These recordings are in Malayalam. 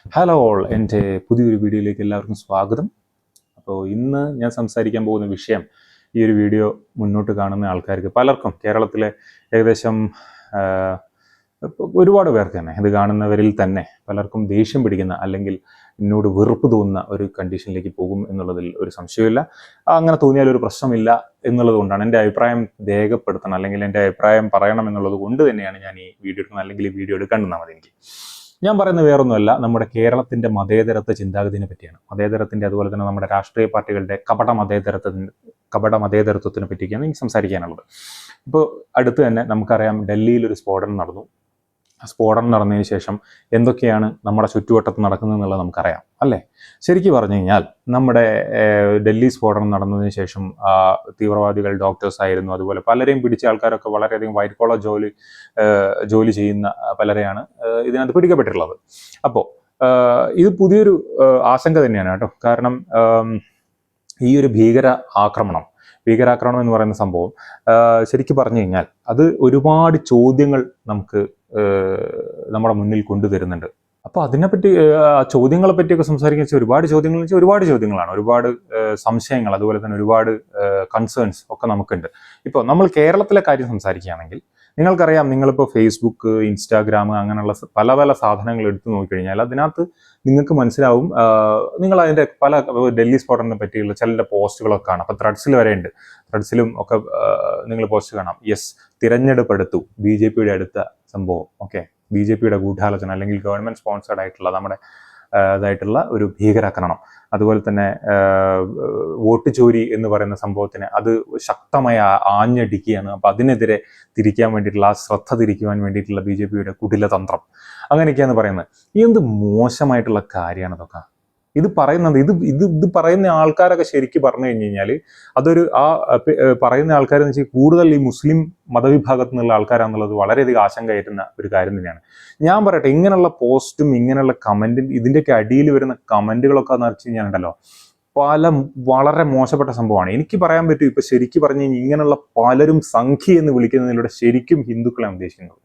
ഹലോ ഓൾ, എൻ്റെ പുതിയൊരു വീഡിയോയിലേക്ക് എല്ലാവർക്കും സ്വാഗതം. അപ്പോൾ ഇന്ന് ഞാൻ സംസാരിക്കാൻ പോകുന്ന വിഷയം, ഈ ഒരു വീഡിയോ മുന്നോട്ട് കാണുന്ന ആൾക്കാർക്ക് പലർക്കും കേരളത്തിലെ ഏകദേശം ഒരുപാട് പേർക്ക് തന്നെ ഇത് കാണുന്നവരിൽ തന്നെ പലർക്കും ദേഷ്യം പിടിക്കുന്ന അല്ലെങ്കിൽ എന്നോട് വെറുപ്പ് തോന്നുന്ന ഒരു കണ്ടീഷനിലേക്ക് പോകും എന്നുള്ളതിൽ ഒരു സംശയമില്ല. അങ്ങനെ തോന്നിയാൽ ഒരു പ്രശ്നമില്ല എന്നുള്ളത് കൊണ്ടാണ് എൻ്റെ അഭിപ്രായം രേഖപ്പെടുത്തണം അല്ലെങ്കിൽ എൻ്റെ അഭിപ്രായം പറയണം എന്നുള്ളത് കൊണ്ട് തന്നെയാണ് ഞാൻ ഈ വീഡിയോ എടുക്കുന്നത്, അല്ലെങ്കിൽ ഈ വീഡിയോ എടുക്കേണ്ടുന്നാൽ മതി. എനിക്ക് ഞാൻ പറയുന്നത് വേറൊന്നുമല്ല, നമ്മുടെ കേരളത്തിൻ്റെ മതേതരത്വ ചിന്താഗതിനെ പറ്റിയാണ്. മതേതരത്തിൻ്റെ അതുപോലെ തന്നെ നമ്മുടെ രാഷ്ട്രീയ പാർട്ടികളുടെ കപട മതേതരത്വത്തിനെ പറ്റിയൊക്കെയാണ് എനിക്ക് സംസാരിക്കാനുള്ളത്. ഇപ്പോൾ അടുത്ത് തന്നെ നമുക്കറിയാം, ഡൽഹിയിൽ ഒരു സ്ഫോടനം നടന്നു. സ്ഫോടനം നടന്നതിന് ശേഷം എന്തൊക്കെയാണ് നമ്മുടെ ചുറ്റുവട്ടത്ത് നടക്കുന്നത് എന്നുള്ളത് നമുക്കറിയാം, അല്ലേ? ശരിക്കും പറഞ്ഞു കഴിഞ്ഞാൽ നമ്മുടെ ഡൽഹി സ്ഫോടനം നടന്നതിന് ശേഷം തീവ്രവാദികൾ ഡോക്ടേഴ്സ് ആയിരുന്നു, അതുപോലെ പലരെയും പിടിച്ച ആൾക്കാരൊക്കെ വളരെയധികം വൈറ്റ് കോളർ ജോലി ചെയ്യുന്ന പലരെയാണ് ഇതിനകത്ത് പിടിക്കപ്പെട്ടിട്ടുള്ളത്. അപ്പോൾ ഇത് പുതിയൊരു ആശങ്ക തന്നെയാണ് കേട്ടോ. കാരണം ഈ ഒരു ഭീകരാക്രമണം എന്ന് പറയുന്ന സംഭവം ശരിക്കും പറഞ്ഞു കഴിഞ്ഞാൽ അത് ഒരുപാട് ചോദ്യങ്ങൾ നമുക്ക് നമ്മുടെ മുന്നിൽ കൊണ്ടുതരുന്നുണ്ട്. അപ്പോൾ അതിനെപ്പറ്റി ചോദ്യങ്ങളെ പറ്റിയൊക്കെ സംസാരിക്കാൻ വെച്ചാൽ ഒരുപാട് ചോദ്യങ്ങളാണ്, ഒരുപാട് സംശയങ്ങൾ, അതുപോലെ തന്നെ ഒരുപാട് കൺസേൺസ് ഒക്കെ നമുക്കുണ്ട്. ഇപ്പോൾ നമ്മൾ കേരളത്തിലെ കാര്യം സംസാരിക്കുകയാണെങ്കിൽ, നിങ്ങൾക്കറിയാം, നിങ്ങളിപ്പോൾ ഫേസ്ബുക്ക്, ഇൻസ്റ്റാഗ്രാം അങ്ങനെയുള്ള പല സാധനങ്ങൾ എടുത്തു നോക്കിക്കഴിഞ്ഞാൽ അതിനകത്ത് നിങ്ങൾക്ക് മനസ്സിലാവും, നിങ്ങൾ അതിൻ്റെ പല ഡൽഹി സ്ഫോടനത്തെ പറ്റിയുള്ള ചില പോസ്റ്റുകളൊക്കെ കാണാം. അപ്പോൾ ത്രെഡ്സിലും ഒക്കെ നിങ്ങൾ പോസ്റ്റ് കാണാം. യെസ്, തിരഞ്ഞെടുപ്പെടുത്തു BJPയുടെ അടുത്ത സംഭവം, ഓക്കെ, BJPയുടെ ഗൂഢാലോചന അല്ലെങ്കിൽ ഗവൺമെന്റ് സ്പോൺസേഡ് ആയിട്ടുള്ള നമ്മുടെ ഇതായിട്ടുള്ള ഒരു ഭീകരാക്രമണം, അതുപോലെ തന്നെ വോട്ട് ചോരി എന്ന് പറയുന്ന സംഭവത്തിന് അത് ശക്തമായി ആഞ്ഞടിക്കുകയാണ്. അപ്പം അതിനെതിരെ തിരിക്കാൻ വേണ്ടിയിട്ടുള്ള ആ ശ്രദ്ധ തിരിക്കുവാൻ വേണ്ടിയിട്ടുള്ള BJPയുടെ കുടിലതന്ത്രം, അങ്ങനെയൊക്കെയാണ് പറയുന്നത്. എന്ത് മോശമായിട്ടുള്ള കാര്യമാണ് ഇതൊക്കെ. ഇത് പറയുന്ന ആൾക്കാരൊക്കെ ശരിക്കും പറഞ്ഞു കഴിഞ്ഞു കഴിഞ്ഞാൽ അതൊരു പറയുന്ന ആൾക്കാരെന്ന് വെച്ചാൽ കൂടുതൽ ഈ മുസ്ലിം മതവിഭാഗത്തു നിന്നുള്ള ആൾക്കാരാണെന്നുള്ളത് വളരെയധികം ആശങ്കയായിരുന്ന ഒരു കാര്യം തന്നെയാണ്. ഞാൻ പറയട്ടെ, ഇങ്ങനെയുള്ള പോസ്റ്റും ഇങ്ങനെയുള്ള കമന്റും ഇതിൻ്റെയൊക്കെ അടിയിൽ വരുന്ന കമന്റുകളൊക്കെ എന്ന് വെച്ച് കഴിഞ്ഞാൽ ഉണ്ടല്ലോ, വളരെ മോശപ്പെട്ട സംഭവമാണ്. എനിക്ക് പറയാൻ പറ്റും, ഇപ്പൊ ശരിക്കും പറഞ്ഞു കഴിഞ്ഞാൽ ഇങ്ങനെയുള്ള പലരും സംഖ്യ എന്ന് വിളിക്കുന്നതിലൂടെ ശരിക്കും ഹിന്ദുക്കളെയാണ് ഉദ്ദേശിക്കുന്നത്.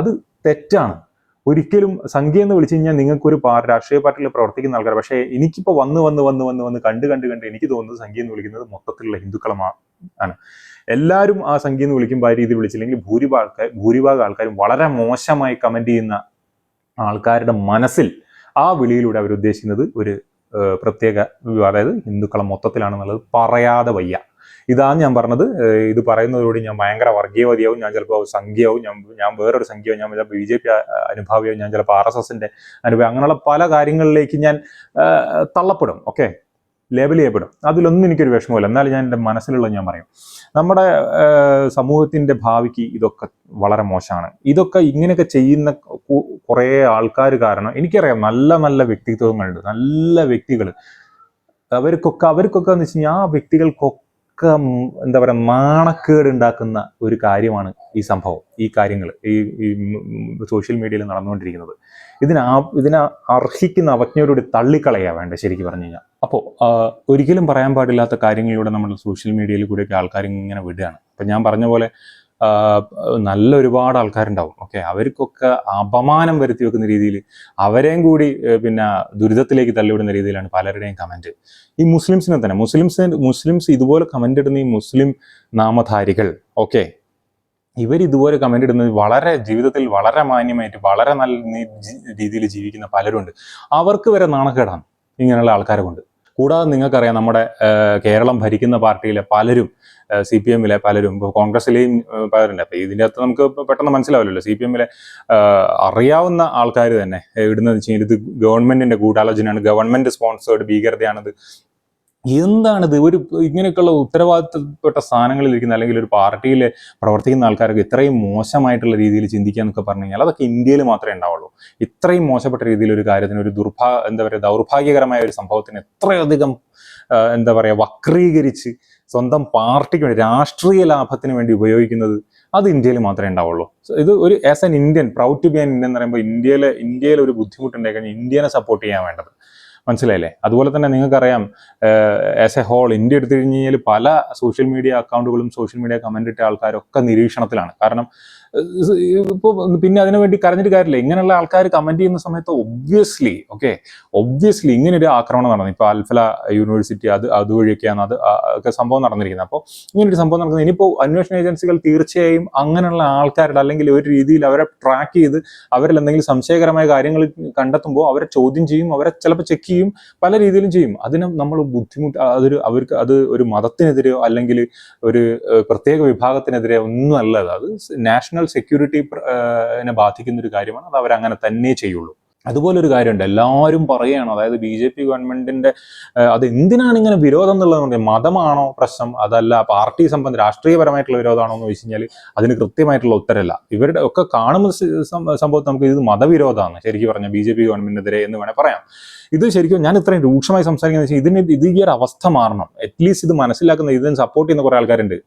അത് തെറ്റാണ്. ഒരിക്കലും സംഖ്യ എന്ന് വിളിച്ചു കഴിഞ്ഞാൽ നിങ്ങൾക്കൊരു രാഷ്ട്രീയ പാർട്ടിയിൽ പ്രവർത്തിക്കുന്ന ആൾക്കാർ, പക്ഷേ എനിക്കിപ്പോൾ വന്ന് കണ്ട് എനിക്ക് തോന്നുന്നത് സംഖ്യ എന്ന് വിളിക്കുന്നത് മൊത്തത്തിലുള്ള ഹിന്ദുക്കളാണ്. എല്ലാവരും ആ സംഖ്യ എന്ന് വിളിക്കുമ്പോൾ ആ രീതിയിൽ വിളിച്ചില്ലെങ്കിൽ ഭൂരിഭാഗം ആൾക്കാരും വളരെ മോശമായി കമന്റ് ചെയ്യുന്ന ആൾക്കാരുടെ മനസ്സിൽ ആ വിളിയിലൂടെ അവരുദ്ദേശിക്കുന്നത് ഒരു പ്രത്യേക, അതായത് ഹിന്ദുക്കളെ മൊത്തത്തിലാണെന്നുള്ളത് പറയാതെ വയ്യ. ഇതാണ് ഞാൻ പറഞ്ഞത്. ഇത് പറയുന്നതോടുകൂടി ഞാൻ ഭയങ്കര വർഗീയവാദിയാവും, ഞാൻ ചിലപ്പോൾ സംഖ്യയാവും, ഞാൻ വേറൊരു സംഖ്യയാവും, ഞാൻ ചിലപ്പോൾ BJP അനുഭാവിയാവും, ഞാൻ ചിലപ്പോൾ RSSന്റെ അനുഭാവം, അങ്ങനെയുള്ള പല കാര്യങ്ങളിലേക്ക് ഞാൻ തള്ളപ്പെടും, ഓക്കെ, ലേബൽ ചെയ്യപ്പെടും. അതിലൊന്നും എനിക്കൊരു വിഷമമില്ല. എന്നാലും ഞാൻ എൻ്റെ മനസ്സിലുള്ള ഞാൻ പറയും, നമ്മുടെ സമൂഹത്തിൻ്റെ ഭാവിക്ക് ഇതൊക്കെ വളരെ മോശമാണ്. ഇതൊക്കെ ഇങ്ങനെയൊക്കെ ചെയ്യുന്ന കുറേ ആൾക്കാർ കാരണം എനിക്കറിയാം, നല്ല വ്യക്തിത്വങ്ങളുണ്ട്, നല്ല വ്യക്തികൾ. അവർക്കൊക്കെ എന്ന് വെച്ച് കഴിഞ്ഞാൽ ആ വ്യക്തികൾക്കൊക്കെ എന്താ പറയുക, നാണക്കേട് ഉണ്ടാക്കുന്ന ഒരു കാര്യമാണ് ഈ സംഭവം, ഈ കാര്യങ്ങൾ ഈ സോഷ്യൽ മീഡിയയിൽ നടന്നുകൊണ്ടിരിക്കുന്നത്. ഇതിനെ അർഹിക്കുന്ന അവജ്ഞയോടുകൂടി തള്ളിക്കളയാ വേണ്ട, ശരിക്കും പറഞ്ഞു കഴിഞ്ഞാൽ. അപ്പോൾ ഒരിക്കലും പറയാൻ പാടില്ലാത്ത കാര്യങ്ങളിലൂടെ നമ്മൾ സോഷ്യൽ മീഡിയയിൽ കൂടെയൊക്കെ ആൾക്കാർ ഇങ്ങനെ വിടുകയാണ്. അപ്പം ഞാൻ പറഞ്ഞ പോലെ നല്ല ഒരുപാട് ആൾക്കാരുണ്ടാവും, ഓക്കെ, അവർക്കൊക്കെ അപമാനം വരുത്തി വെക്കുന്ന രീതിയിൽ അവരെയും കൂടി പിന്നെ ദുരിതത്തിലേക്ക് തള്ളിവിടുന്ന രീതിയിലാണ് പലരുടെയും കമന്റ്. ഈ മുസ്ലിംസിനെ തന്നെ മുസ്ലിംസ് ഇതുപോലെ കമന്റ് ഇടുന്ന ഈ മുസ്ലിം നാമധാരികൾ, ഓക്കെ, ഇതുപോലെ കമന്റ് ഇടുന്നത് ജീവിതത്തിൽ വളരെ മാന്യമായിട്ട് വളരെ നല്ല രീതിയിൽ ജീവിക്കുന്ന പലരുണ്ട്. അവർക്ക് വരെ നാണക്കേടാണ് ഇങ്ങനെയുള്ള ആൾക്കാരെ കൊണ്ട്. കൂടാതെ നിങ്ങൾക്കറിയാം, നമ്മുടെ കേരളം ഭരിക്കുന്ന പാർട്ടിയിലെ പലരും, CPM-ലെ പലരും, ഇപ്പോൾ കോൺഗ്രസിലെയും പലരുണ്ട്. അപ്പോൾ ഇതിൻ്റെ അകത്ത് നമുക്ക് പെട്ടെന്ന് മനസ്സിലാവില്ലല്ലോ. CPM-ലെ അറിയാവുന്ന ആൾക്കാർ തന്നെ ഇടുന്നത് വെച്ച് കഴിഞ്ഞാൽ ഇത് ഗവൺമെന്റിന്റെ ഗൂഢാലോചനയാണ്, ഗവൺമെന്റ് സ്പോൺസേർഡ് ഭീകരതയാണിത്. എന്താണിത്? ഇങ്ങനെയൊക്കെയുള്ള ഉത്തരവാദിത്തപ്പെട്ട സ്ഥാനങ്ങളിൽ ഇരിക്കുന്ന അല്ലെങ്കിൽ ഒരു പാർട്ടിയിൽ പ്രവർത്തിക്കുന്ന ആൾക്കാർക്ക് ഇത്രയും മോശമായിട്ടുള്ള രീതിയിൽ ചിന്തിക്കുക എന്നൊക്കെ പറഞ്ഞു കഴിഞ്ഞാൽ അതൊക്കെ ഇന്ത്യയിൽ മാത്രമേ ഉണ്ടാവുള്ളൂ. ഇത്രയും മോശപ്പെട്ട രീതിയിൽ ഒരു കാര്യത്തിന്, ഒരു ദൗർഭാഗ്യകരമായ ഒരു സംഭവത്തിന് ഇത്രയധികം വക്രീകരിച്ച് സ്വന്തം പാർട്ടിക്ക് വേണ്ടി, രാഷ്ട്രീയ ലാഭത്തിന് വേണ്ടി ഉപയോഗിക്കുന്നത് അത് ഇന്ത്യയിൽ മാത്രമേ ഉണ്ടാവുള്ളൂ. ഇത് ഒരു as an Indian, proud to be an Indian എന്ന് പറയുമ്പോൾ ഇന്ത്യയിലെ ഒരു ബുദ്ധിമുട്ടുണ്ടായി കഴിഞ്ഞാൽ ഇന്ത്യനെ സപ്പോർട്ട് ചെയ്യാൻ വേണ്ടത്, മനസ്സിലായില്ലേ? അതുപോലെ തന്നെ നിങ്ങൾക്കറിയാം, ആസ് എ ഹോൾ ഇന്ത്യ എടുത്തു കഴിഞ്ഞാൽ പല സോഷ്യൽ മീഡിയ അക്കൗണ്ടുകളും സോഷ്യൽ മീഡിയ കമന്റ് ഇട്ട ആൾക്കാരൊക്കെ നിരീക്ഷണത്തിലാണ്. കാരണം ഇപ്പോൾ പിന്നെ അതിനു വേണ്ടി കരഞ്ഞിട്ട് കാര്യമില്ല. ഇങ്ങനെയുള്ള ആൾക്കാർ കമന്റ് ചെയ്യുന്ന സമയത്ത് ഒബ്വിയസ്ലി ഇങ്ങനെ ഒരു ആക്രമണം നടന്നു. ഇപ്പോൾ അൽഫല യൂണിവേഴ്സിറ്റി അതുവഴിയൊക്കെയാണ് ഒക്കെ സംഭവം നടന്നിരിക്കുന്നത്. അപ്പോൾ ഇങ്ങനൊരു സംഭവം നടക്കുന്നത് ഇനിയിപ്പോൾ അന്വേഷണ ഏജൻസികൾ തീർച്ചയായും അങ്ങനെയുള്ള ആൾക്കാരുടെ അല്ലെങ്കിൽ ഒരു രീതിയിൽ അവരെ ട്രാക്ക് ചെയ്ത് അവരിൽ എന്തെങ്കിലും സംശയകരമായ കാര്യങ്ങൾ കണ്ടെത്തുമ്പോൾ അവരെ ചോദ്യം ചെയ്യും, അവരെ ചിലപ്പോൾ ചെക്ക് ചെയ്യും, പല രീതിയിലും ചെയ്യും. അതിന് നമ്മൾ ബുദ്ധിമുട്ട് അവർക്ക് അത് ഒരു മതത്തിനെതിരെയോ അല്ലെങ്കിൽ ഒരു പ്രത്യേക വിഭാഗത്തിനെതിരെ ഒന്നും അല്ല. അത് നാഷണൽ സെക്യൂരിറ്റി ബാധിക്കുന്ന ഒരു കാര്യമാണ്. അത് അവരങ്ങനെ തന്നെ ചെയ്യുള്ളൂ. അതുപോലെ ഒരു കാര്യമുണ്ട്, എല്ലാവരും പറയുകയാണ്, അതായത് BJP ഗവൺമെന്റിന്റെ അത് എന്തിനാണ് ഇങ്ങനെ വിരോധം എന്നുള്ളത്, മതമാണോ പ്രശ്നം, അതല്ല പാർട്ടി സംബന്ധം രാഷ്ട്രീയപരമായിട്ടുള്ള വിരോധമാണോ എന്ന് ചോദിച്ചു കഴിഞ്ഞാൽ അതിന് കൃത്യമായിട്ടുള്ള ഉത്തരമല്ല. ഇവരുടെ ഒക്കെ കാണുന്ന സംഭവത്തിൽ നമുക്ക് ഇത് മതവിരോധമാണ് ശരിക്കും പറഞ്ഞാൽ BJP ഗവൺമെന്റിനെതിരെ എന്ന് വേണേൽ പറയാം. ഇത് ശരിക്കും ഞാൻ ഇത്രയും രൂക്ഷമായി സംസാരിക്കുന്നത് വെച്ചാൽ ഇത് ഈ ഒരു അവസ്ഥ മാറണം. അറ്റ്ലീസ്റ്റ് ഇത് മനസ്സിലാക്കുന്ന, ഇതിന് സപ്പോർട്ട് ചെയ്യുന്ന കുറെ ആൾക്കാരുണ്ട്,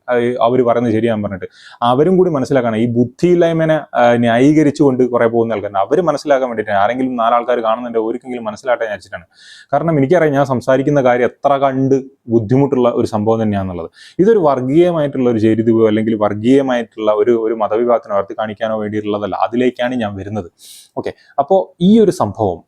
അവർ പറയുന്നത് ശരിയാന്ന് പറഞ്ഞിട്ട് അവരും കൂടി മനസ്സിലാക്കണം. ഈ ബുദ്ധിയില്ലായ്മനെ ന്യായീകരിച്ചുകൊണ്ട് കുറെ പോകുന്ന ആൾക്കാരുണ്ട്, അവർ മനസ്സിലാക്കാൻ വേണ്ടിയിട്ട് ആരെങ്കിലും 4 ആൾക്കാർ കാണുന്നുണ്ട്, ഒരിക്കലും മനസ്സിലാക്കാൻ വിചാരിച്ചിട്ടാണ്. കാരണം എനിക്കറിയാം ഞാൻ സംസാരിക്കുന്ന കാര്യം എത്ര കണ്ട് ബുദ്ധിമുട്ടുള്ള ഒരു സംഭവം തന്നെയാണെന്നുള്ളത്. ഇതൊരു വർഗീയമായിട്ടുള്ള ഒരു ചേരിതിവോ അല്ലെങ്കിൽ വർഗീയമായിട്ടുള്ള ഒരു മതവിഭാഗത്തിനോ ഉയർത്തി കാണിക്കാനോ വേണ്ടിയിട്ടുള്ളതല്ല. അതിലേക്കാണ് ഞാൻ വരുന്നത്. ഓക്കെ, അപ്പോൾ ഈ ഒരു സംഭവം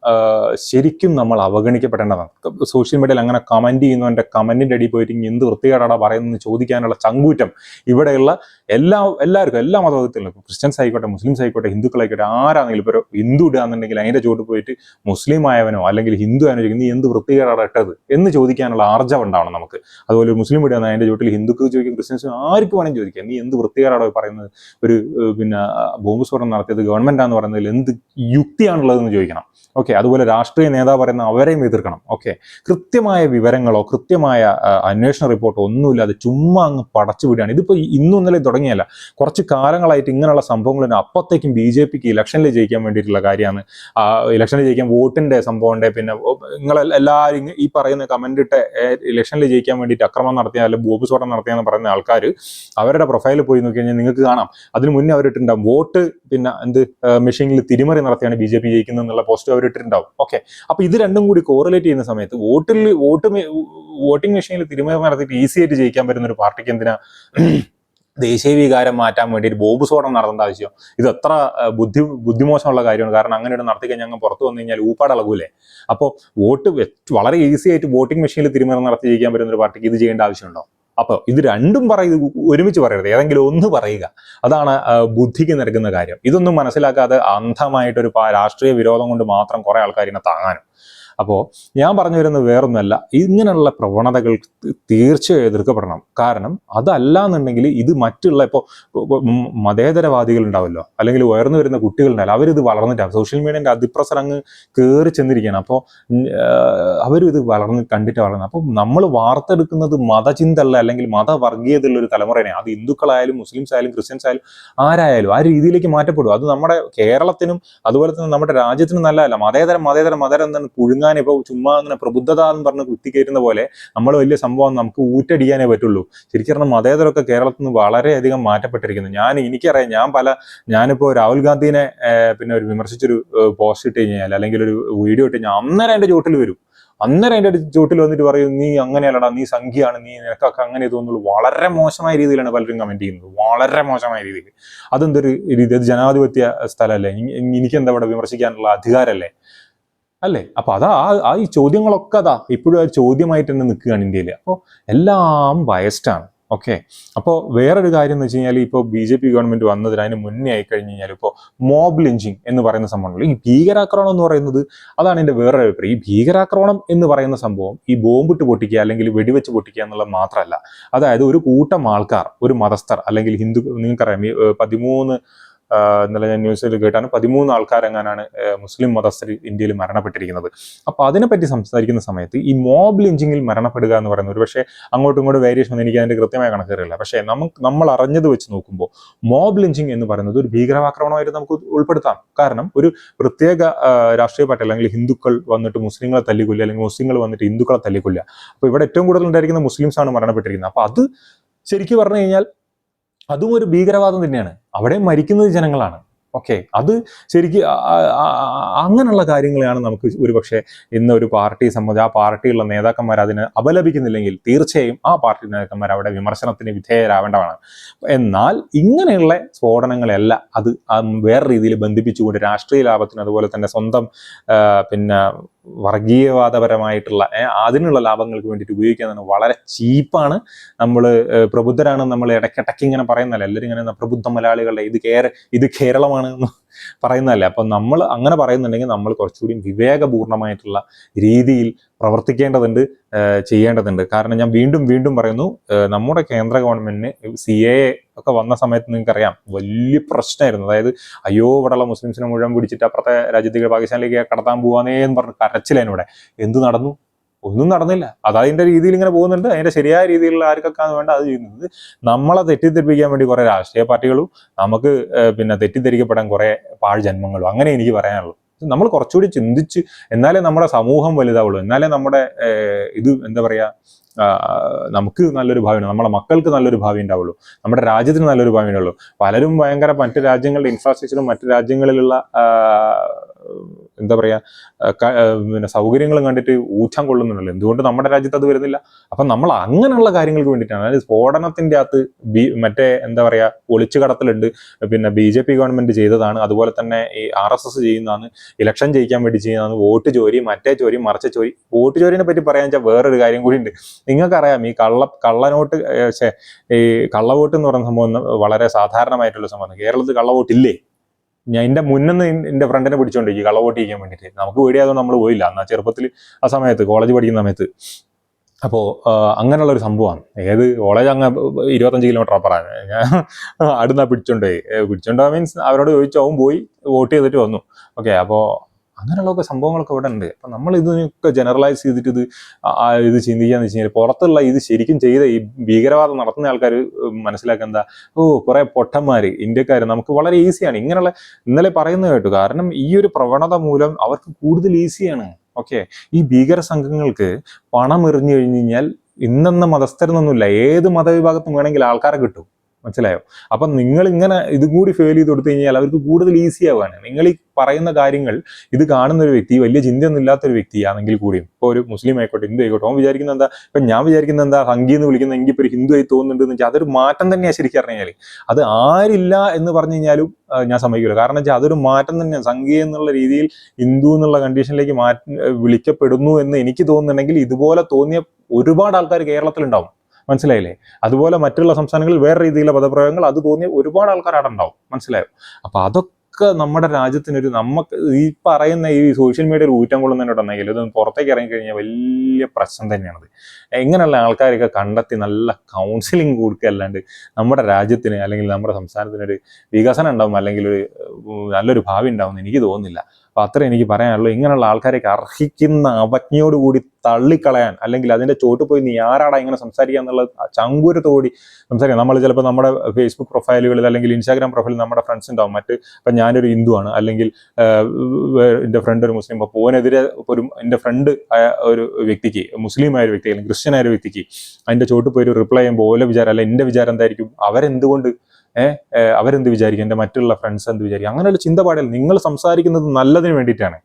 ശരിക്കും നമ്മൾ അവഗണിക്കപ്പെടേണ്ടതാണ്. സോഷ്യൽ മീഡിയയിൽ അങ്ങനെ കമന്റ് ചെയ്യുന്നവന്റെ കമന്റിന്റെ അടിയിൽ പോയിട്ട് എന്ത് വൃത്തികേടാണ് പറയുന്നത് ചോദിക്കാനുള്ള ചങ്കൂറ്റം ഇവിടെയുള്ള എല്ലാവർക്കും, എല്ലാ മതത്തിലും, ക്രിസ്ത്യൻസ് ആയിക്കോട്ടെ, മുസ്ലിംസ് ആയിക്കോട്ടെ, ഹിന്ദുക്കളായിക്കോട്ടെ, ആരാണെങ്കിലും ഇപ്പോൾ ഹിന്ദു ഇടുകയാണെന്നുണ്ടെങ്കിൽ അതിന്റെ ചോട്ട് പോയിട്ട് മുസ്ലിം ആയവനോ അല്ലെങ്കിൽ ഹിന്ദു ആയവനോ നീ എന്ത് വൃത്തികേടാണ് ഇട്ടത് എന്ന് ചോദിക്കാനുള്ള ആർജവം ഉണ്ടാവണം നമുക്ക്. അതുപോലെ ഒരു മുസ്ലിം ഇടുകയാണ് അതിന്റെ ചോട്ടിൽ ഹിന്ദുക്ക് ചോദിക്കും, ക്രിസ്ത്യൻസിനും ആർക്ക് വേണമെങ്കിൽ ചോദിക്കാം, നീ എന്ത് വൃത്തികേടാണോ പറയുന്നത്, ഒരു പിന്നെ ബോംബ് സ്ഫോടനം നടത്തിയത് ഗവൺമെന്റാന്ന് പറയുന്നതിൽ എന്ത് യുക്തിയാണുള്ളതെന്ന് ചോദിക്കണം. ഓക്കെ, അതുപോലെ രാഷ്ട്രീയ നേതാവ് പറയുന്ന അവരെയും എതിർക്കണം. ഓക്കെ, കൃത്യമായ വിവരങ്ങളോ കൃത്യമായ അന്വേഷണ റിപ്പോർട്ടോ ഒന്നുമില്ലാതെ ചുമ്മാ അങ്ങ് പടച്ചു വിടുകയാണ്. ഇതിപ്പോൾ ഇന്നും ഇന്നലെ തുടങ്ങിയല്ല, കുറച്ച് കാലങ്ങളായിട്ട് ഇങ്ങനെയുള്ള സംഭവങ്ങൾ അപ്പത്തേക്കും BJPക്ക് ഇലക്ഷനിൽ ജയിക്കാൻ വേണ്ടിയിട്ടുള്ള കാര്യമാണ്. ഇലക്ഷനിൽ ജയിക്കാൻ വോട്ടിന്റെ സംഭവമുണ്ട്. പിന്നെ നിങ്ങളെല്ലാവരും ഈ പറയുന്ന കമന്റ് ഇട്ട് ഇലക്ഷനിൽ ജയിക്കാൻ വേണ്ടിയിട്ട് അക്രമം നടത്തിയ അല്ലെങ്കിൽ ബോംബ് സ്ഫോടനം നടത്തിയെന്ന് പറയുന്ന ആൾക്കാർ അവരുടെ പ്രൊഫൈലിൽ പോയി നോക്കി കഴിഞ്ഞാൽ നിങ്ങൾക്ക് കാണാം, അതിന് മുന്നേ അവരിട്ടുണ്ടാവും വോട്ട് പിന്നെ മെഷീനിൽ തിരിമറി നടത്തിയാണ് BJP ജയിക്കുന്നത് എന്നുള്ള പോസ്റ്റ് അവരിട്ടിട്ടുണ്ടാവും. ഓക്കെ, അപ്പൊ ഇത് രണ്ടും കൂടി കോറിലേറ്റ് ചെയ്യുന്ന സമയത്ത് വോട്ടിംഗ് മെഷീനിൽ തിരിമറി നടത്തിയിട്ട് ഈസി ആയിട്ട് ജയിക്കാൻ പറ്റുന്ന ഒരു പാർട്ടിക്ക് എന്തിനാ ദേശീയ വികാരം മാറ്റാൻ വേണ്ടി ഒരു ബോംബ് സ്ഫോടനം നടത്തേണ്ട ആവശ്യം? ഇത് എത്ര ബുദ്ധിമോശമുള്ള കാര്യമാണ്. കാരണം അങ്ങനെ ഒരു നടത്തി കഴിഞ്ഞാൽ പുറത്തു വന്നു കഴിഞ്ഞാൽ ഊപ്പാടളകൂലേ. അപ്പോൾ വളരെ ഈസി ആയിട്ട് വോട്ടിംഗ് മെഷീനിൽ തിരിമറി നടത്തി ജയിക്കാൻ പറ്റുന്ന ഒരു പാർട്ടിക്ക് ഇത് ചെയ്യേണ്ട ആവശ്യമുണ്ടോ? അപ്പോൾ ഇത് രണ്ടും ഒരുമിച്ച് പറയരുത്, ഏതെങ്കിലും ഒന്ന് പറയുക. അതാണ് ബുദ്ധിക്ക് നിരക്കുന്ന കാര്യം. ഇതൊന്നും മനസ്സിലാക്കാതെ അന്ധമായിട്ടൊരു രാഷ്ട്രീയ വിരോധം കൊണ്ട് മാത്രം കുറെ ആൾക്കാർ ഇതിനെ താങ്ങാനും. അപ്പോൾ ഞാൻ പറഞ്ഞു വരുന്നത് വേറൊന്നുമല്ല, ഇങ്ങനെയുള്ള പ്രവണതകൾ തീർച്ചയായും എതിർക്കപ്പെടണം. കാരണം അതല്ല എന്നുണ്ടെങ്കിൽ ഇത് മറ്റുള്ള ഇപ്പോൾ മതേതരവാദികൾ ഉണ്ടാവുമല്ലോ, അല്ലെങ്കിൽ ഉയർന്നു വരുന്ന കുട്ടികളുണ്ടാവില്ല, അവരിത് വളർന്നിട്ടാണ് സോഷ്യൽ മീഡിയൻ്റെ അതിപ്രസരം അങ്ങ് കയറി ചെന്നിരിക്കുകയാണ്. അപ്പോൾ അവരും ഇത് കണ്ടിട്ട് വളർന്നത്. അപ്പോൾ നമ്മൾ വാർത്തെടുക്കുന്നത് മതചിന്തല്ല അല്ലെങ്കിൽ മതവർഗീയതയുള്ള ഒരു തലമുറയാണ്. അത് ഹിന്ദുക്കളായാലും മുസ്ലിംസ് ആയാലും ക്രിസ്ത്യൻസ് ആയാലും ആരായാലും ആ രീതിയിലേക്ക് മാറ്റപ്പെടും. അത് നമ്മുടെ കേരളത്തിനും അതുപോലെ തന്നെ നമ്മുടെ രാജ്യത്തിനും നല്ലതല്ല. മതേതരം എന്താണ് പുഴുങ്ങാൻ ഇപ്പോൾ ചുമ്മാ അങ്ങനെ പ്രബുദ്ധത എന്ന് പറഞ്ഞ് കുത്തിക്കയറ്റുന്ന പോലെ നമ്മൾ വലിയ സംഭവം നമുക്ക് ഊറ്റടിക്കാനേ പറ്റുള്ളൂ. ശരിക്കും പറഞ്ഞാൽ മതേതരമൊക്കെ കേരളത്തിൽ നിന്ന് വളരെയധികം മാറ്റപ്പെട്ടിരിക്കുന്നു. എനിക്കറിയാം, ഞാനിപ്പോൾ രാഹുൽ ഗാന്ധിനെ പിന്നെ ഒരു വിമർശിച്ചൊരു പോസ്റ്റ് ഇട്ട് കഴിഞ്ഞാൽ അല്ലെങ്കിൽ ഒരു വീഡിയോ ഇട്ട് കഴിഞ്ഞാൽ അന്നേരം എൻ്റെ ചോട്ടിൽ വരും. അന്നേരം അതിൻ്റെ ചോട്ടിൽ വന്നിട്ട് പറയും, നീ അങ്ങനെയല്ലടാ, നീ സംഖ്യയാണ്, നിനക്കൊക്കെ അങ്ങനെ തോന്നുള്ളൂ. വളരെ മോശമായ രീതിയിലാണ് പലരും കമന്റ് ചെയ്യുന്നത്, വളരെ മോശമായ രീതിയിൽ. അതെന്തൊരു രീതി? അത് ജനാധിപത്യ സ്ഥലമല്ലേ? എനിക്കെന്താ ഇവിടെ വിമർശിക്കാനുള്ള അധികാരമല്ലേ? അല്ലേ? അപ്പൊ ഈ ചോദ്യങ്ങളൊക്കെ ഇപ്പോഴും ആ ചോദ്യമായിട്ട് തന്നെ നിൽക്കുകയാണ് ഇന്ത്യയിൽ. അപ്പോൾ എല്ലാം ബയസ്ഡാണ്. ഓക്കെ, അപ്പോൾ വേറൊരു കാര്യം എന്ന് വെച്ച് കഴിഞ്ഞാൽ ഇപ്പോൾ BJP ഗവൺമെന്റ് വന്നതിന് അതിന് മുന്നേ ആയി കഴിഞ്ഞ് കഴിഞ്ഞാൽ ഇപ്പോൾ മോബ് ലിഞ്ചിങ് എന്ന് പറയുന്ന സംഭവമുള്ളൂ. ഈ ഭീകരാക്രമണം എന്ന് പറയുന്നത് അതാണ് എൻ്റെ വേറൊരു അഭിപ്രായം. ഈ ഭീകരാക്രമണം എന്ന് പറയുന്ന സംഭവം ഈ ബോംബിട്ട് പൊട്ടിക്കുക അല്ലെങ്കിൽ വെടിവെച്ച് പൊട്ടിക്കുക എന്നുള്ളത് മാത്രമല്ല. അതായത് ഒരു കൂട്ടം ആൾക്കാർ, ഒരു മതസ്ഥർ അല്ലെങ്കിൽ നിങ്ങൾക്കറിയാം 13 ഇന്നലെ ഞാൻ ന്യൂസിൽ കേട്ടാണ് 13 ആൾക്കാരെങ്ങാനാണ് മുസ്ലിം മതസ്ഥർ ഇന്ത്യയിൽ മരണപ്പെട്ടിരിക്കുന്നത്. അപ്പോൾ അതിനെപ്പറ്റി സംസാരിക്കുന്ന സമയത്ത് ഈ മോബ് ലിഞ്ചിങ്ങിൽ മരണപ്പെടുക എന്ന് പറയുന്നത് ഒരു പക്ഷേ അങ്ങോട്ടും ഇങ്ങോട്ടും വേരിയേഷൻ ഒന്നും എനിക്ക് അതിൻ്റെ കൃത്യമായ കണക്കറിയില്ല. പക്ഷേ നമ്മൾ അറിഞ്ഞത് വെച്ച് നോക്കുമ്പോൾ മോബ് ലിഞ്ചിങ് എന്ന് പറയുന്നത് ഒരു ഭീകരാക്രമണമായിട്ട് നമുക്ക് ഉൾപ്പെടുത്താം. കാരണം ഒരു പ്രത്യേക രാഷ്ട്രീയ പാർട്ടി അല്ലെങ്കിൽ ഹിന്ദുക്കൾ വന്നിട്ട് മുസ്ലിങ്ങളെ തല്ലിക്കൊല്ലുക അല്ലെങ്കിൽ മുസ്ലിങ്ങൾ വന്നിട്ട് ഹിന്ദുക്കളെ തല്ലിക്കൊല്ലുക. അപ്പോൾ ഇവിടെ ഏറ്റവും കൂടുതൽ ഉണ്ടായിരിക്കുന്ന മുസ്ലിംസാണ് മരണപ്പെട്ടിരിക്കുന്നത്. അപ്പോൾ അത് ശരിക്കും പറഞ്ഞു കഴിഞ്ഞാൽ അതും ഒരു ഭീകരവാദം തന്നെയാണ്. അവിടെ മരിക്കുന്നത് ജനങ്ങളാണ്. ഓക്കെ, അത് ശരിക്കും അങ്ങനെയുള്ള കാര്യങ്ങളെയാണ് നമുക്ക് ഒരുപക്ഷെ ഇന്ന് ഒരു പാർട്ടിയെ സംബന്ധിച്ച് ആ പാർട്ടിയുള്ള നേതാക്കന്മാർ അതിനെ അപലപിക്കുന്നില്ലെങ്കിൽ തീർച്ചയായും ആ പാർട്ടി നേതാക്കന്മാർ അവിടെ വിമർശനത്തിന് വിധേയരാവേണ്ടതാണ്. എന്നാൽ ഇങ്ങനെയുള്ള സ്ഫോടനങ്ങളെല്ലാം അത് വേറെ രീതിയിൽ ബന്ധിപ്പിച്ചുകൊണ്ട് രാഷ്ട്രീയ ലാഭത്തിന് അതുപോലെ തന്നെ സ്വന്തം പിന്നെ വർഗീയവാദപരമായിട്ടുള്ള അതിനുള്ള ലാഭങ്ങൾക്ക് വേണ്ടിയിട്ട് ഉപയോഗിക്കുക വളരെ ചീപ്പാണ്. നമ്മൾ പ്രബുദ്ധരാണ്, നമ്മൾ ഇടയ്ക്കിടയ്ക്ക് ഇങ്ങനെ പറയുന്നതല്ല, എല്ലാവരും ഇങ്ങനെ പ്രബുദ്ധ മലയാളികളുടെ ഇത് കേരളമാണ് എന്ന് പറയുന്നതല്ലേ. അപ്പം നമ്മൾ അങ്ങനെ പറയുന്നുണ്ടെങ്കിൽ നമ്മൾ കുറച്ചുകൂടി വിവേകപൂർണമായിട്ടുള്ള രീതിയിൽ പ്രവർത്തിക്കേണ്ടതുണ്ട്, ചെയ്യേണ്ടതുണ്ട്. കാരണം ഞാൻ വീണ്ടും പറയുന്നു, നമ്മുടെ കേന്ദ്ര ഗവൺമെന്റിന് CAA ഒക്കെ വന്ന സമയത്ത് നിങ്ങൾക്കറിയാം വലിയ പ്രശ്നമായിരുന്നു. അതായത് അയ്യോ ഇവിടെയുള്ള മുസ്ലിംസിനെ മുഴുവൻ പിടിച്ചിട്ട് അപ്പുറത്തെ രാജ്യത്തേക്ക് പാകിസ്ഥാനിലേക്ക് കടത്താൻ പോവാന്നേന്ന് പറഞ്ഞ് കരച്ചിലേനൂടെ. എന്ത് നടന്നു? ഒന്നും നടന്നില്ല. അതതിൻ്റെ രീതിയിൽ ഇങ്ങനെ പോകുന്നുണ്ട്. അതിൻ്റെ ശരിയായ രീതിയിലുള്ള ആർക്കൊക്കെയാണ് വേണ്ട അത് ചെയ്യുന്നത്. നമ്മളെ തെറ്റിദ്ധരിപ്പിക്കാൻ വേണ്ടി കുറേ രാഷ്ട്രീയ പാർട്ടികളും നമുക്ക് പിന്നെ തെറ്റിദ്ധരിക്കപ്പെടാൻ കുറേ പാഴ്ജന്മങ്ങളും, അങ്ങനെ എനിക്ക് പറയാനുള്ളൂ. നമ്മൾ കുറച്ചുകൂടി ചിന്തിച്ച് എന്നാലേ നമ്മുടെ സമൂഹം വലുതാവുള്ളൂ, എന്നാലേ നമ്മുടെ ഇത് എന്താ പറയുക നമുക്ക് നല്ലൊരു ഭാവി, നമ്മുടെ മക്കൾക്ക് നല്ലൊരു ഭാവി ഉണ്ടാവുള്ളൂ, നമ്മുടെ രാജ്യത്തിന് നല്ലൊരു ഭാവി ഉണ്ടാവുള്ളൂ. പലരും ഭയങ്കര മറ്റു രാജ്യങ്ങളുടെ ഇൻഫ്രാസ്ട്രക്ചറും മറ്റു രാജ്യങ്ങളിലുള്ള എന്താ പറയുക പിന്നെ സൗകര്യങ്ങളും കണ്ടിട്ട് ഊറ്റം കൊള്ളുന്നുണ്ടല്ലോ. എന്തുകൊണ്ട് നമ്മുടെ രാജ്യത്ത് അത് വരുന്നില്ല? അപ്പം നമ്മൾ അങ്ങനെയുള്ള കാര്യങ്ങൾക്ക് വേണ്ടിയിട്ടാണ്. അതായത് സ്ഫോടനത്തിൻ്റെ അകത്ത് മറ്റേ എന്താ പറയുക ഒളിച്ചു കടത്തലുണ്ട്, പിന്നെ BJP ഗവൺമെന്റ് ചെയ്തതാണ്, അതുപോലെ തന്നെ ഈ RSS ചെയ്യുന്നതാണ്, ഇലക്ഷൻ ജയിക്കാൻ വേണ്ടി ചെയ്യുന്നതാണ്, വോട്ട് ചോരി, മറ്റേ ചോരി, മറിച്ച ചോരി. വോട്ട് ചോരിനെ പറ്റി പറയാൻ വെച്ചാൽ വേറൊരു കാര്യം കൂടി ഉണ്ട്. നിങ്ങൾക്കറിയാം ഈ കള്ളനോട്ട് ഈ കള്ളവോട്ട് എന്ന് പറയുന്ന സംഭവം വളരെ സാധാരണമായിട്ടുള്ള സംഭവമാണ്. കേരളത്തിൽ കള്ളവോട്ടില്ലേ? ഞാൻ എൻ്റെ മുന്നിന്ന് എൻ്റെ ഫ്രണ്ടിനെ പിടിച്ചോണ്ടിരിക്കും കള്ളവോട്ട് ചെയ്യാൻ വേണ്ടിയിട്ട്. നമുക്ക് പേടിയായതുകൊണ്ട് നമ്മൾ പോയില്ല. എന്നാൽ ചെറുപ്പത്തിൽ ആ സമയത്ത് കോളേജ് പഠിക്കുന്ന സമയത്ത്. അപ്പോൾ അങ്ങനെയുള്ള ഒരു സംഭവമാണ്. ഏത് കോളേജ് അങ്ങ് 25 കിലോമീറ്റർ അപ്പുറമാണ്. ഞാൻ അടുന്നാ പിടിച്ചോണ്ടോ മീൻസ് അവരോട് ചോദിച്ചാവും പോയി വോട്ട് ചെയ്തിട്ട് വന്നു. ഓക്കെ, അപ്പോൾ അങ്ങനെയുള്ളൊക്കെ സംഭവങ്ങളൊക്കെ ഇവിടെ ഉണ്ട്. അപ്പം നമ്മൾ ഇതിനൊക്കെ ജനറലൈസ് ചെയ്തിട്ട് ഇത് ചിന്തിക്കാന്ന് വെച്ച് കഴിഞ്ഞാൽ പുറത്തുള്ള ഇത് ശരിക്കും ചെയ്ത ഈ ഭീകരവാദം നടത്തുന്ന ആൾക്കാർ മനസ്സിലാക്കുക എന്താ, കുറെ പൊട്ടന്മാർ ഇന്ത്യക്കാർ നമുക്ക് വളരെ ഈസിയാണ് ഇങ്ങനെയുള്ള ഇന്നലെ പറയുന്നത് കേട്ടു. കാരണം ഈ ഒരു പ്രവണത മൂലം അവർക്ക് കൂടുതൽ ഈസിയാണ്. ഓക്കെ, ഈ ഭീകര സംഘങ്ങൾക്ക് പണം എറിഞ്ഞു കഴിഞ്ഞു കഴിഞ്ഞാൽ ഇന്നെന്ന മതസ്ഥരെന്നൊന്നുമില്ല, ഏത് മതവിഭാഗത്തും വേണമെങ്കിൽ ആൾക്കാരെ കിട്ടും. മനസ്സിലായോ? അപ്പം നിങ്ങൾ ഇങ്ങനെ ഇതും കൂടി ഫെയിൽ ചെയ്ത് കൊടുത്തു കഴിഞ്ഞാൽ അവർക്ക് കൂടുതൽ ഈസി ആവുകയാണ്. നിങ്ങൾ ഈ പറയുന്ന കാര്യങ്ങൾ ഇത് കാണുന്ന ഒരു വ്യക്തി, വലിയ ചിന്തയൊന്നും ഇല്ലാത്തൊരു വ്യക്തിയാണെങ്കിൽ കൂടിയും, ഇപ്പോൾ ഒരു മുസ്ലിം ആയിക്കോട്ടെ ഹിന്ദു ആയിക്കോട്ടെ, അവൻ വിചാരിക്കുന്നത് എന്താ, ഇപ്പം ഞാൻ വിചാരിക്കുന്നത് എന്താ, ഹംഗി എന്ന് വിളിക്കുന്ന എങ്കിൽ ഇപ്പോൾ ഒരു ഹിന്ദു ആയി തോന്നുന്നുണ്ടെന്ന് വെച്ചാൽ അതൊരു മാറ്റം തന്നെയാണ്. ശരിക്കും പറഞ്ഞാൽ അത് ആരില്ല എന്ന് പറഞ്ഞു കഴിഞ്ഞാലും ഞാൻ സമ്മതിക്കില്ല. കാരണം വെച്ചാൽ അതൊരു മാറ്റം തന്നെയാണ്. സംഘി എന്നുള്ള രീതിയിൽ ഹിന്ദു എന്നുള്ള കണ്ടീഷനിലേക്ക് വിളിക്കപ്പെടുന്നു എന്ന് എനിക്ക് തോന്നുന്നുണ്ടെങ്കിൽ ഇതുപോലെ തോന്നിയ ഒരുപാട് ആൾക്കാർ കേരളത്തിലുണ്ടാവും. മനസ്സിലായില്ലേ? അതുപോലെ മറ്റുള്ള സംസ്ഥാനങ്ങളിൽ വേറെ രീതിയിലുള്ള പദപ്രയോഗങ്ങൾ അത് തോന്നിയ ഒരുപാട് ആൾക്കാർ അവിടെ ഉണ്ടാവും. മനസ്സിലായോ? അപ്പൊ അതൊക്കെ നമ്മുടെ രാജ്യത്തിനൊരു നമുക്ക് ഈ പറയുന്ന ഈ സോഷ്യൽ മീഡിയയിൽ ഊറ്റം കൊള്ളുന്നതിനോട്ടുണ്ടെങ്കിൽ ഇത് പുറത്തേക്ക് ഇറങ്ങിക്കഴിഞ്ഞാൽ വലിയ പ്രശ്നം തന്നെയാണത്. എങ്ങനെയുള്ള ആൾക്കാരൊക്കെ കണ്ടെത്തി നല്ല കൗൺസിലിംഗ് കൊടുക്കുക, അല്ലാണ്ട് നമ്മുടെ രാജ്യത്തിന് അല്ലെങ്കിൽ നമ്മുടെ സംസ്ഥാനത്തിനൊരു വികസനം ഉണ്ടാവും അല്ലെങ്കിൽ ഒരു നല്ലൊരു ഭാവി ഉണ്ടാവും എന്ന് എനിക്ക് തോന്നുന്നില്ല. അപ്പോൾ അത്ര എനിക്ക് പറയാനുള്ളൂ. ഇങ്ങനെയുള്ള ആൾക്കാരൊക്കെ അർഹിക്കുന്ന അവജ്ഞയോടുകൂടി തള്ളിക്കളയാൻ, അല്ലെങ്കിൽ അതിൻ്റെ ചോട്ട് പോയി നീ ആരാടാ ഇങ്ങനെ സംസാരിക്കുക എന്നുള്ള ചങ്കൂരത്തോടി സംസാരിക്കാം. നമ്മൾ ചിലപ്പോൾ നമ്മുടെ ഫേസ്ബുക്ക് പ്രൊഫൈലുകളിൽ അല്ലെങ്കിൽ ഇൻസ്റ്റാഗ്രാം പ്രൊഫൈലിൽ നമ്മുടെ ഫ്രണ്ട്സ് ഉണ്ടാവും. ഇപ്പം ഞാനൊരു ഹിന്ദുവാണ്, അല്ലെങ്കിൽ എൻ്റെ ഫ്രണ്ട് ഒരു മുസ്ലിം, അപ്പോൾ ഓനെതിരെ ഒരു എൻ്റെ ഫ്രണ്ട് ഒരു വ്യക്തിക്ക്, മുസ്ലിം ആയ ഒരു വ്യക്തി അല്ലെങ്കിൽ ക്രിസ്ത്യൻ ആയ ഒരു വ്യക്തിക്ക് അതിൻ്റെ ചോട്ട് പോയി ഒരു റിപ്ലൈ ചെയ്യുമ്പോൾ ഓലെ വിചാരം അല്ല എൻ്റെ വിചാരം എന്തായിരിക്കും, അവരെന്ത് വിചാരിക്കും, എൻ്റെ മറ്റുള്ള ഫ്രണ്ട്സ് എന്ത് വിചാരിക്കും, അങ്ങനെയുള്ള ചിന്ത പാടില്ല. നിങ്ങൾ സംസാരിക്കുന്നത് നല്ലതിന് വേണ്ടിയിട്ടാണ്.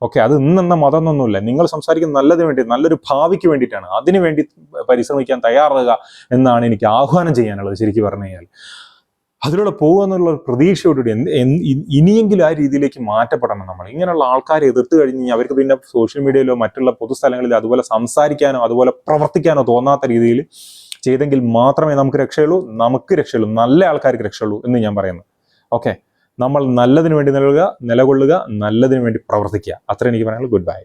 ഓക്കെ, അത് ഇന്നെന്ന മതമൊന്നുമില്ല. നിങ്ങൾ സംസാരിക്കുന്നത് നല്ലതിന് വേണ്ടി, നല്ലൊരു ഭാവിക്ക് വേണ്ടിയിട്ടാണ്. അതിനു വേണ്ടി പരിശ്രമിക്കാൻ തയ്യാറാകുക എന്നാണ് എനിക്ക് ആഹ്വാനം ചെയ്യാനുള്ളത്. ശരിക്കും പറഞ്ഞു കഴിഞ്ഞാൽ അതിലൂടെ പോകുക എന്നുള്ള പ്രതീക്ഷയോടുകൂടി ഇനിയെങ്കിലും ആ രീതിയിലേക്ക് മാറ്റപ്പെടണം നമ്മൾ. ഇങ്ങനെയുള്ള ആൾക്കാരെ എതിർത്ത് കഴിഞ്ഞ് കഴിഞ്ഞാൽ അവർക്ക് പിന്നെ സോഷ്യൽ മീഡിയയിലോ മറ്റുള്ള പൊതുസ്ഥലങ്ങളിലോ അതുപോലെ സംസാരിക്കാനോ അതുപോലെ പ്രവർത്തിക്കാനോ തോന്നാത്ത രീതിയിൽ ചെയ്തെങ്കിൽ മാത്രമേ നമുക്ക് രക്ഷയുള്ളൂ, നല്ല ആൾക്കാർക്ക് രക്ഷയുള്ളൂ എന്ന് ഞാൻ പറയുന്നു. ഓക്കെ, നമ്മൾ നല്ലതിന് വേണ്ടി നിലകൊള്ളുക, നല്ലതിന് വേണ്ടി പ്രവർത്തിക്കുക. അത്രേ എനിക്ക് പറയാനുള്ളൂ. Good bye.